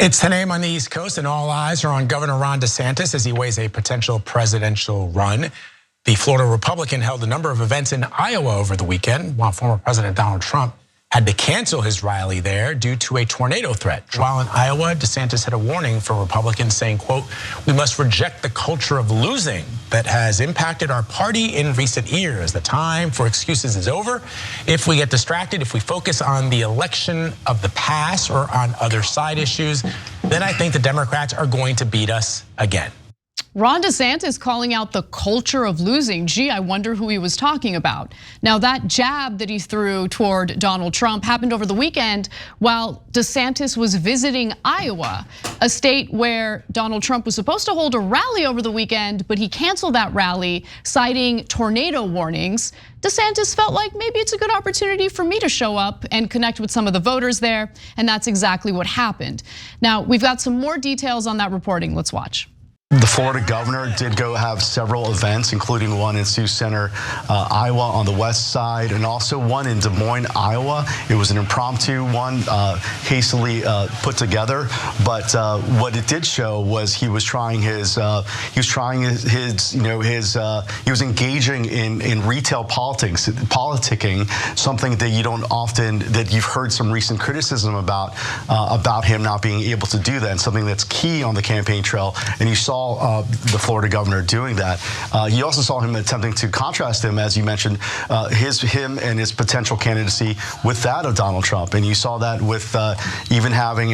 It's 10 a.m. on the East Coast, and all eyes are on Governor Ron DeSantis as he weighs a potential presidential run. The Florida Republican held a number of events in Iowa over the weekend, while former President Donald Trump had to cancel his rally there due to a tornado threat. While in Iowa, DeSantis had a warning for Republicans saying, quote, "We must reject the culture of losing that has impacted our party in recent years. The time for excuses is over. If we get distracted, if we focus on the election of the past or on other side issues, then I think the Democrats are going to beat us again." Ron DeSantis calling out the culture of losing. Gee, I wonder who he was talking about. Now that jab that he threw toward Donald Trump happened over the weekend while DeSantis was visiting Iowa, a state where Donald Trump was supposed to hold a rally over the weekend, but he canceled that rally, citing tornado warnings. DeSantis felt like maybe it's a good opportunity for me to show up and connect with some of the voters there, and that's exactly what happened. Now, we've got some more details on that reporting. Let's watch. The Florida governor did go have several events, including one in Sioux Center, Iowa on the west side, and also one in Des Moines, Iowa. It was an impromptu one, hastily put together. But what it did show was he was trying he was engaging in retail politics, politicking, something that you don't often, that you've heard some recent criticism about him not being able to do that, and something that's key on the campaign trail. And you saw the Florida governor doing that. You also saw him attempting to contrast him, as you mentioned, him and his potential candidacy with that of Donald Trump. And you saw that with even having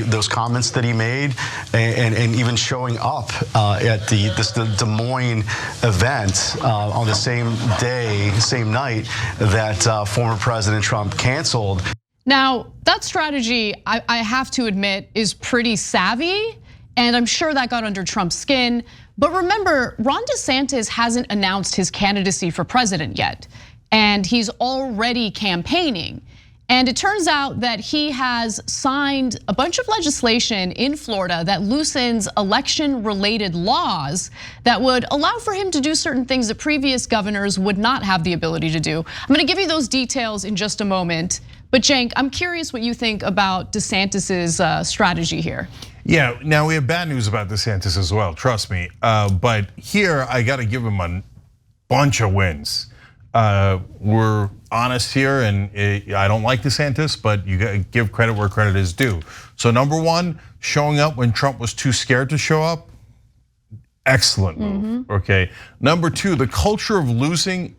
those comments that he made, and even showing up at the Des Moines event on the same day, same night that former President Trump canceled. Now that strategy, I have to admit, is pretty savvy. And I'm sure that got under Trump's skin. But remember, Ron DeSantis hasn't announced his candidacy for president yet. And he's already campaigning. And it turns out that he has signed a bunch of legislation in Florida that loosens election-related laws that would allow for him to do certain things that previous governors would not have the ability to do. I'm gonna give you those details in just a moment. But Cenk, I'm curious what you think about DeSantis's strategy here. Yeah, now we have bad news about DeSantis as well, trust me. But here, I gotta give him a bunch of wins. We're honest here, and I don't like DeSantis, but you gotta give credit where credit is due. So number one, showing up when Trump was too scared to show up, excellent move, okay? Number two, the culture of losing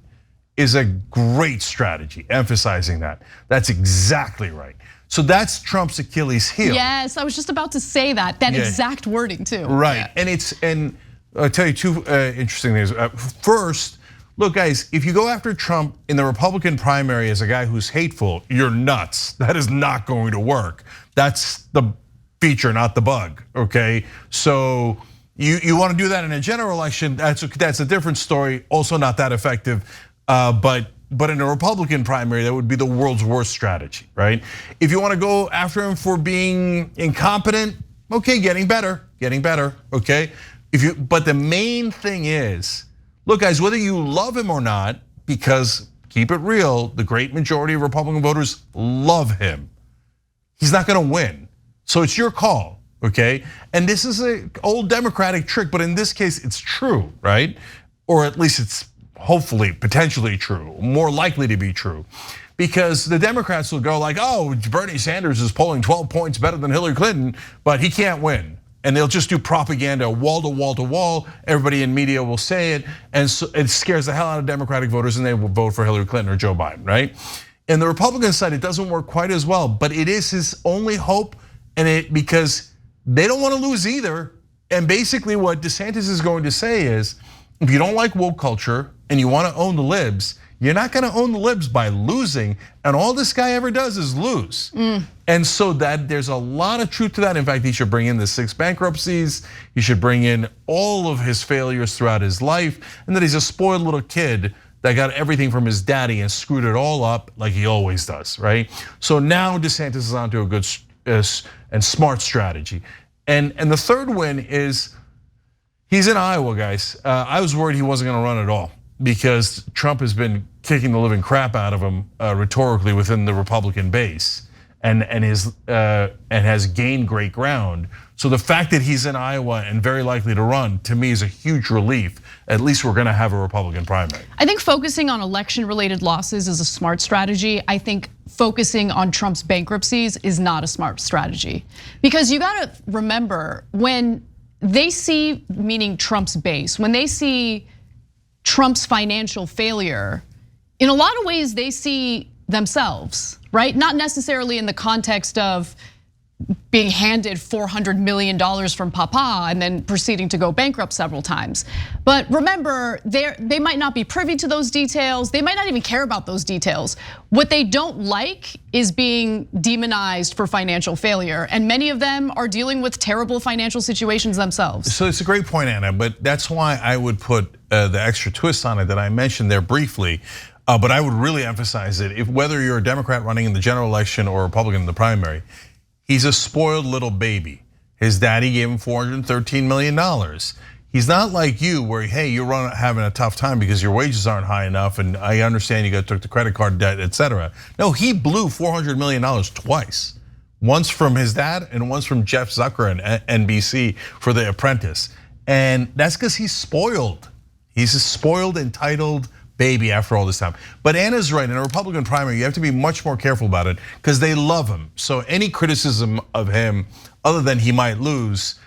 is a great strategy, emphasizing that. That's exactly right. So that's Trump's Achilles heel. Yes, I was just about to say that exact wording too. Right, yeah. And I'll tell you two interesting things. First, look guys, if you go after Trump in the Republican primary as a guy who's hateful, you're nuts. That is not going to work. That's the feature, not the bug, okay? So you wanna do that in a general election, that's a different story, also not that effective. But in a Republican primary, that would be the world's worst strategy, right? If you want to go after him for being incompetent, okay, getting better, okay? But the main thing is, look guys, whether you love him or not, because keep it real, the great majority of Republican voters love him. He's not gonna win, so it's your call, okay? And this is an old Democratic trick, but in this case, it's true, right? Or at least it's hopefully, potentially true, more likely to be true. Because the Democrats will go like, oh, Bernie Sanders is polling 12 points better than Hillary Clinton, but he can't win. And they'll just do propaganda wall to wall to wall. Everybody in media will say it, and so it scares the hell out of Democratic voters, and they will vote for Hillary Clinton or Joe Biden, right? In the Republican side, it doesn't work quite as well, but it is his only hope, and because they don't want to lose either. And basically what DeSantis is going to say is, if you don't like woke culture and you want to own the libs, you're not going to own the libs by losing, and all this guy ever does is lose. And so that there's a lot of truth to that. In fact, he should bring in the 6 bankruptcies. He should bring in all of his failures throughout his life, and that he's a spoiled little kid that got everything from his daddy and screwed it all up like he always does, right? So now DeSantis is onto a good and smart strategy. And the third win is, he's in Iowa, guys. I was worried he wasn't gonna run at all because Trump has been kicking the living crap out of him rhetorically within the Republican base. and has gained great ground. So the fact that he's in Iowa and very likely to run, to me, is a huge relief. At least we're going to have a Republican primary. I think focusing on election-related losses is a smart strategy. I think focusing on Trump's bankruptcies is not a smart strategy. Because you gotta remember, when they see, meaning Trump's base, when they see Trump's financial failure, in a lot of ways they see themselves, right? Not necessarily in the context of being handed $400 million from Papa and then proceeding to go bankrupt several times. But remember, they might not be privy to those details. They might not even care about those details. What they don't like is being demonized for financial failure. And many of them are dealing with terrible financial situations themselves. So it's a great point, Anna, but that's why I would put the extra twist on it that I mentioned there briefly. But I would really emphasize it. If whether you're a Democrat running in the general election or a Republican in the primary, he's a spoiled little baby. His daddy gave him $413 million. He's not like you where, hey, you're having a tough time because your wages aren't high enough, and I understand you took the credit card debt, etc. No, he blew $400 million twice. Once from his dad and once from Jeff Zucker and NBC for The Apprentice. And that's because he's spoiled. He's a spoiled, entitled baby after all this time. But Anna's right, in a Republican primary, you have to be much more careful about it because they love him. So any criticism of him, other than he might lose,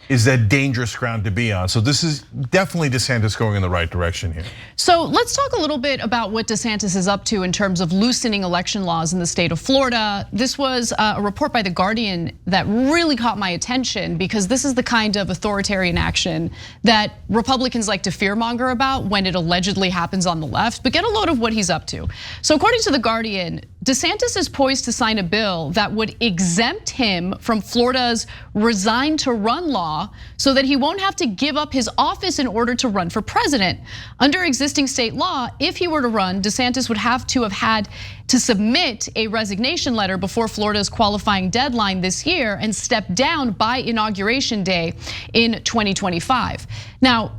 is that dangerous ground to be on. So this is definitely DeSantis going in the right direction here. So let's talk a little bit about what DeSantis is up to in terms of loosening election laws in the state of Florida. This was a report by The Guardian that really caught my attention because this is the kind of authoritarian action that Republicans like to fearmonger about when it allegedly happens on the left, but get a load of what he's up to. So according to The Guardian, DeSantis is poised to sign a bill that would exempt him from Florida's resign to run law so that he won't have to give up his office in order to run for president. Under existing state law, if he were to run, DeSantis would have had to submit a resignation letter before Florida's qualifying deadline this year and step down by inauguration day in 2025. Now,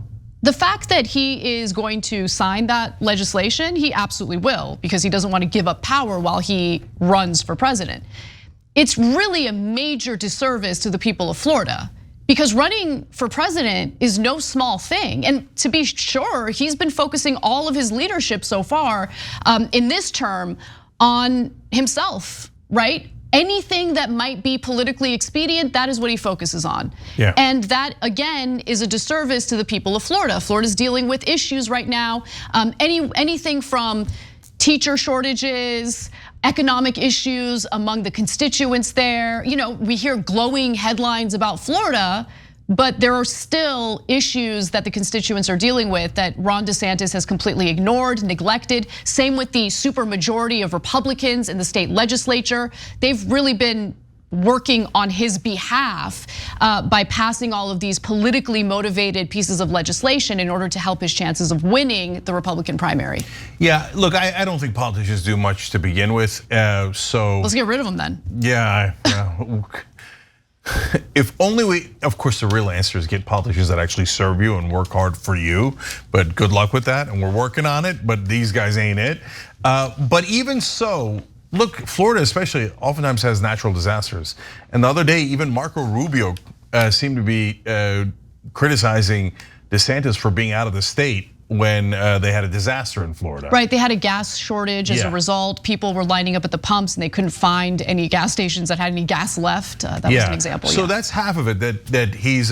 the fact that he is going to sign that legislation, he absolutely will, because he doesn't want to give up power while he runs for president. It's really a major disservice to the people of Florida, because running for president is no small thing. And to be sure, he's been focusing all of his leadership so far in this term on himself, right? Anything that might be politically expedient, that is what he focuses on. Yeah. And that, again, is a disservice to the people of Florida. Florida's dealing with issues right now, anything from teacher shortages, economic issues among the constituents there. We hear glowing headlines about Florida, but there are still issues that the constituents are dealing with that Ron DeSantis has completely ignored, neglected. Same with the supermajority of Republicans in the state legislature. They've really been working on his behalf by passing all of these politically motivated pieces of legislation in order to help his chances of winning the Republican primary. Yeah, look, I don't think politicians do much to begin with, so. Let's get rid of them then. Yeah. If only of course the real answer is get politicians that actually serve you and work hard for you, but good luck with that, and we're working on it, but these guys ain't it. But even so, look, Florida especially oftentimes has natural disasters. And the other day, even Marco Rubio seemed to be criticizing DeSantis for being out of the state when they had a disaster in Florida. Right, they had a gas shortage as a result. People were lining up at the pumps and they couldn't find any gas stations that had any gas left. That was an example. So that's half of it, that he's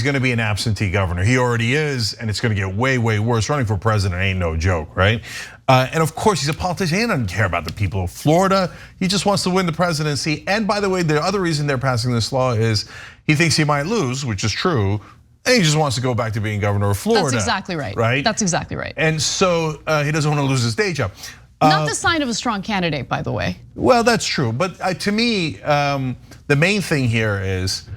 gonna be an absentee governor. He already is, and it's gonna get way, way worse. Running for president ain't no joke, right? And of course, he's a politician. He doesn't care about the people of Florida. He just wants to win the presidency. And by the way, the other reason they're passing this law is he thinks he might lose, which is true. And he just wants to go back to being governor of Florida. That's exactly right. Right? That's exactly right. And so he doesn't want to lose his day job. Not the sign of a strong candidate, by the way. Well, that's true. But to me, the main thing here is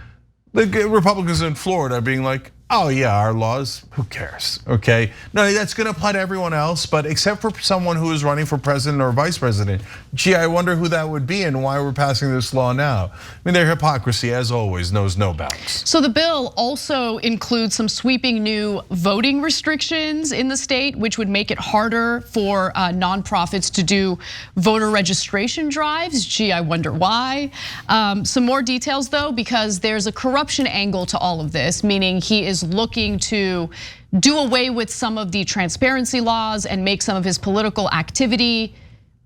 the Republicans in Florida being like, oh yeah, our laws, who cares, okay? No, that's gonna apply to everyone else, but except for someone who is running for president or vice president. Gee, I wonder who that would be and why we're passing this law now. I mean, their hypocrisy, as always, knows no bounds. So the bill also includes some sweeping new voting restrictions in the state, which would make it harder for nonprofits to do voter registration drives. Gee, I wonder why. Some more details though, because there's a corruption angle to all of this, meaning he is looking to do away with some of the transparency laws and make some of his political activity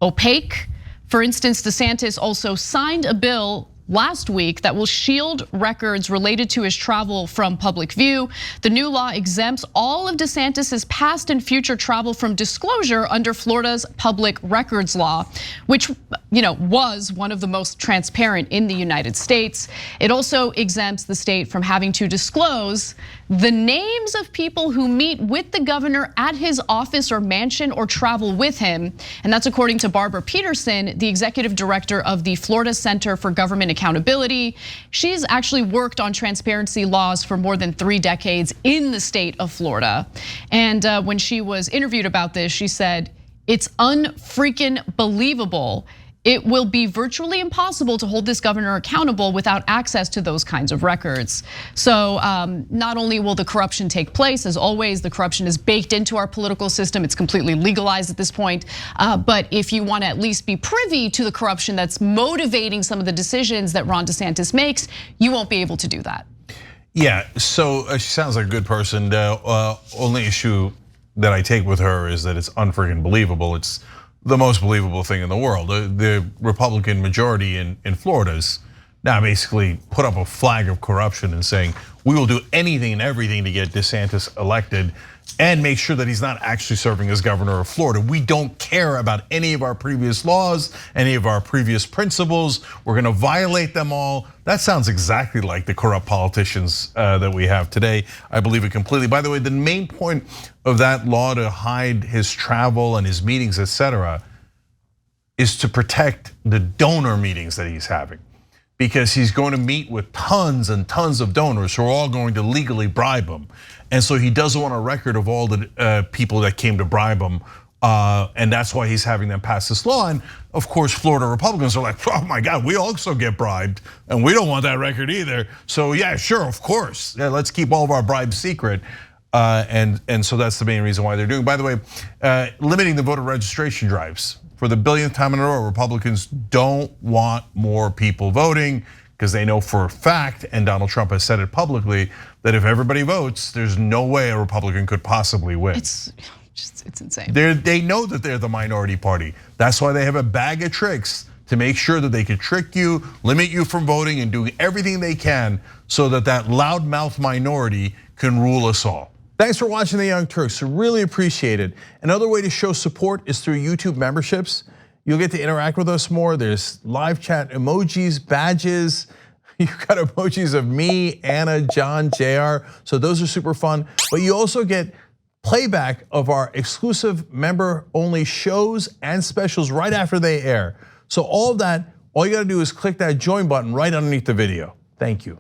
opaque. For instance, DeSantis also signed a bill last week that will shield records related to his travel from public view. The new law exempts all of DeSantis's past and future travel from disclosure under Florida's public records law, which was one of the most transparent in the United States. It also exempts the state from having to disclose the names of people who meet with the governor at his office or mansion or travel with him. And that's according to Barbara Peterson, the executive director of the Florida Center for Government Accountability. She's actually worked on transparency laws for more than 3 decades in the state of Florida. And when she was interviewed about this, she said, "It's unfreaking believable. It will be virtually impossible to hold this governor accountable without access to those kinds of records." So not only will the corruption take place, as always, the corruption is baked into our political system. It's completely legalized at this point. But if you want to at least be privy to the corruption that's motivating some of the decisions that Ron DeSantis makes, you won't be able to do that. Yeah, so she sounds like a good person. The only issue that I take with her is that it's unfreaking believable. It's the most believable thing in the world. The Republican majority in Florida's now basically put up a flag of corruption and saying, we will do anything and everything to get DeSantis elected and make sure that he's not actually serving as governor of Florida. We don't care about any of our previous laws, any of our previous principles. We're gonna violate them all. That sounds exactly like the corrupt politicians that we have today. I believe it completely. By the way, the main point of that law to hide his travel and his meetings, etc., is to protect the donor meetings that he's having. Because he's going to meet with tons and tons of donors who are all going to legally bribe him. And so he doesn't want a record of all the people that came to bribe him. And that's why he's having them pass this law. And of course, Florida Republicans are like, oh my God, we also get bribed and we don't want that record either. So yeah, sure, of course. Yeah, let's keep all of our bribes secret. And so that's the main reason why they're doing. By the way, limiting the voter registration drives. For the billionth time in a row, Republicans don't want more people voting because they know for a fact, and Donald Trump has said it publicly, that if everybody votes, there's no way a Republican could possibly win. It's insane. They know that they're the minority party. That's why they have a bag of tricks to make sure that they could trick you, limit you from voting, and doing everything they can so that that loudmouth minority can rule us all. Thanks for watching The Young Turks, really appreciate it. Another way to show support is through YouTube memberships. You'll get to interact with us more. There's live chat emojis, badges. You've got emojis of me, Anna, John, JR. So those are super fun. But you also get playback of our exclusive member-only shows and specials right after they air. So all of that, all you gotta do is click that join button right underneath the video. Thank you.